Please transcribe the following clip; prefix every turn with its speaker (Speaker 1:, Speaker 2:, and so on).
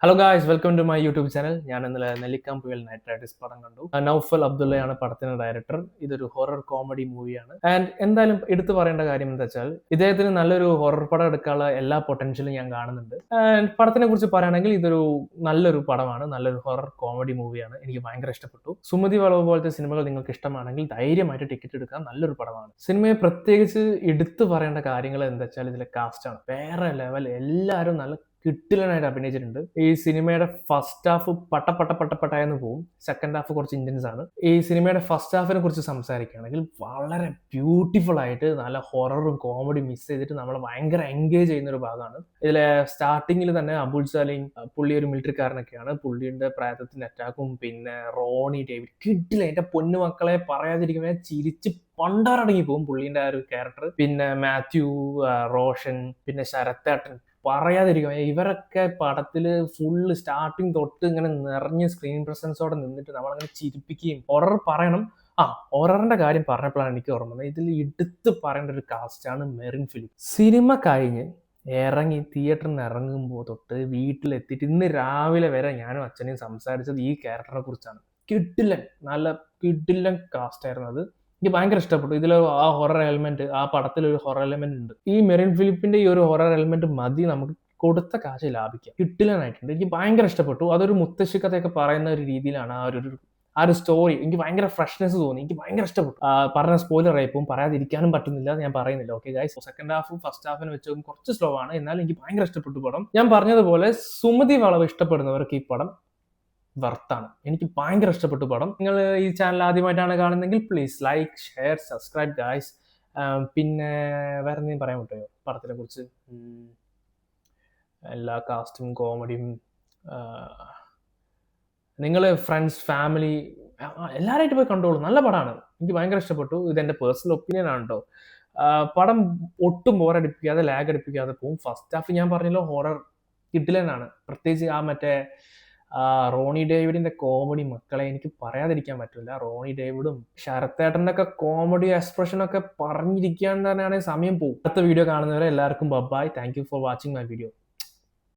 Speaker 1: Hello guys, welcome to my YouTube channel. ഞാൻ ഇന്നലെ നെല്ലിക്കാമ്പുഴയിൽ night Riders പടം കണ്ടു. നൗഫൽ അബ്ദുള്ളയാണ് പടത്തിന്റെ ഡയറക്ടർ. ഇതൊരു ഹൊറർ കോമഡി മൂവിയാണ്. ആൻഡ് എന്തായാലും എടുത്തു പറയേണ്ട കാര്യം എന്താ വെച്ചാൽ ഇദ്ദേഹത്തിന് നല്ലൊരു ഹൊറർ പടം എടുക്കാനുള്ള എല്ലാ പൊട്ടൻഷ്യലും ഞാൻ കാണുന്നുണ്ട്. ആൻഡ് പടത്തിനെ കുറിച്ച് പറയുകയാണെങ്കിൽ ഇതൊരു നല്ലൊരു പടമാണ്, നല്ലൊരു ഹൊറർ കോമഡി മൂവിയാണ്. എനിക്ക് ഭയങ്കര ഇഷ്ടപ്പെട്ടു. സുമതി വളവ് പോലത്തെ സിനിമകൾ നിങ്ങൾക്ക് ഇഷ്ടമാണെങ്കിൽ ധൈര്യമായിട്ട് ടിക്കറ്റ് എടുക്കാൻ നല്ലൊരു പടമാണ്. സിനിമയെ പ്രത്യേകിച്ച് എടുത്തു പറയേണ്ട കാര്യങ്ങൾ എന്താ വെച്ചാൽ ഇതിലെ കാസ്റ്റാണ് വേറെ ലെവൽ. എല്ലാവരും നല്ല കിട്ടിലനായിട്ട് അഭിനയിച്ചിട്ടുണ്ട്. ഈ സിനിമയുടെ ഫസ്റ്റ് ഹാഫ് പട്ടയെന്ന് പോവും. സെക്കൻഡ് ഹാഫ് കുറച്ച് ഇന്റൻസ് ആണ്. ഈ സിനിമയുടെ ഫസ്റ്റ് ഹാഫിനെ കുറിച്ച് സംസാരിക്കുകയാണെങ്കിൽ വളരെ ബ്യൂട്ടിഫുൾ ആയിട്ട് നല്ല ഹൊററും കോമഡി മിക്സ് ചെയ്തിട്ട് നമ്മളെ ഭയങ്കര എൻഗേജ് ചെയ്യുന്ന ഒരു ഭാഗമാണ്. ഇതിലെ സ്റ്റാർട്ടിങ്ങിൽ തന്നെ അബുൽ സലീം, പുള്ളി ഒരു മിലിറ്ററിക്കാരനൊക്കെയാണ്. പുള്ളിയുടെ പ്രായത്തിന്റെ അറ്റാക്കും പിന്നെ റോണി ഡേവിഡ് കിട്ടില്ല. എന്റെ പൊന്നു മക്കളെ പറയാതിരിക്കുമ്പോൾ ചിരിച്ച് പണ്ടാറടങ്ങി പോകും പുള്ളിന്റെ ആ ഒരു ക്യാരക്ടർ. പിന്നെ മാത്യു, റോഷൻ, പിന്നെ ശരത്തേട്ടൻ പറയാതിരിക്കും. ഇവരൊക്കെ പടത്തില് ഫുള്ള് സ്റ്റാർട്ടിങ് തൊട്ട് ഇങ്ങനെ നിറഞ്ഞ് സ്ക്രീൻ പ്രസൻസോടെ നിന്നിട്ട് നമ്മളങ്ങനെ ചിരിപ്പിക്കുകയും. ഹൊറർ പറയണം. ഹൊററിന്റെ കാര്യം പറഞ്ഞപ്പോഴാണ് എനിക്ക് ഓർമ്മ വന്നത്. ഇതിൽ എടുത്ത് പറയേണ്ട ഒരു കാസ്റ്റാണ് മെറിൻ ഫിലിപ്പ്. സിനിമ കഴിഞ്ഞ് ഇറങ്ങി തിയേറ്ററിൽ നിന്ന് ഇറങ്ങുമ്പോൾ തൊട്ട് വീട്ടിലെത്തിയിട്ട് ഇന്ന് രാവിലെ വരെ ഞാനും അച്ഛനെയും സംസാരിച്ചത് ഈ ക്യാരക്ടറിനെ കുറിച്ചാണ്. കിടിലൻ, നല്ല കിടിലൻ കാസ്റ്റ് ആയിരുന്നു അത്. എനിക്ക് ഭയങ്കര ഇഷ്ടപ്പെട്ടു. ഇതിൽ ആ ഹൊറർ എലിമെന്റ്, ആ പടത്തിൽ ഒരു ഹൊറർ എലിമെന്റ് ഉണ്ട്. ഈ മെറിൻ ഫിലിപ്പിന്റെ ഈ ഒരു ഹൊറർ എലിമെന്റ് മതി നമുക്ക് കൊടുത്ത കാശ് ലാഭിക്കാം. കിട്ടിലനായിട്ടുണ്ട്. എനിക്ക് ഭയങ്കര ഇഷ്ടപ്പെട്ടു. അതൊരു മുത്തശ്ശി കഥയൊക്കെ പറയുന്ന ഒരു രീതിയിലാണ് ആ ഒരു സ്റ്റോറി. എനിക്ക് ഭയങ്കര ഫ്രഷ്നെസ് തോന്നി. എനിക്ക് ഭയങ്കര ഇഷ്ടപ്പെട്ടു. പറഞ്ഞ സ്പോയിലർ ആയിപ്പോവും, പറയാതിരിക്കാനും പറ്റുന്നില്ല, ഞാൻ പറയുന്നില്ല. ഓക്കെ ഗൈസ്, സെക്കൻഡ് ഹാഫും ഫസ്റ്റ് ഹാഫിനെ വെച്ച് കുറച്ച് സ്ലോ ആണ്, എന്നാലും എനിക്ക് ഭയങ്കര ഇഷ്ടപ്പെട്ടു പടം. ഞാൻ പറഞ്ഞതുപോലെ സുമതി വളവ് ഇഷ്ടപ്പെടുന്നവർക്ക് ഈ പടം വർത്താണ്. എനിക്ക് ഭയങ്കര ഇഷ്ടപ്പെട്ടു പടം. നിങ്ങൾ ഈ ചാനൽ ആദ്യമായിട്ടാണ് കാണുന്നതെങ്കിൽ please like, share, subscribe guys. പിന്നെ വേറെ എന്തെങ്കിലും പറയാൻ പറ്റുമോ പടത്തിനെ കുറിച്ച്? എല്ലാ കാസ്റ്റും കോമഡിയും നിങ്ങൾ ഫ്രണ്ട്സ്, ഫാമിലി എല്ലാവരായിട്ട് പോയി കണ്ടോളൂ. നല്ല പടമാണ്. എനിക്ക് ഭയങ്കര ഇഷ്ടപ്പെട്ടു. ഇതെന്റെ പേഴ്സണൽ ഒപ്പീനിയൻ ആണ് കേട്ടോ. പടം ഒട്ടും ബോറടിപ്പിക്കാതെ ലാഗ് അടിപ്പിക്കാതെ പോകും. ഫസ്റ്റ് ഹാഫ് ഞാൻ പറഞ്ഞല്ലോ ഹൊറർ കിഡിലനാണ്. പ്രത്യേകിച്ച് ആ മറ്റേ റോണി ഡേവിഡിന്റെ കോമഡി മക്കളെ എനിക്ക് പറയാതിരിക്കാൻ പറ്റില്ല. റോണി ഡേവിഡും ശരത്തേട്ടന്റെ ഒക്കെ കോമഡി എക്സ്പ്രഷൻ ഒക്കെ പറഞ്ഞിരിക്കാൻ തന്നെയാണെങ്കിൽ സമയം പോകും. അടുത്ത വീഡിയോ കാണുന്നവരെ എല്ലാവർക്കും bye. Thank you for watching my video.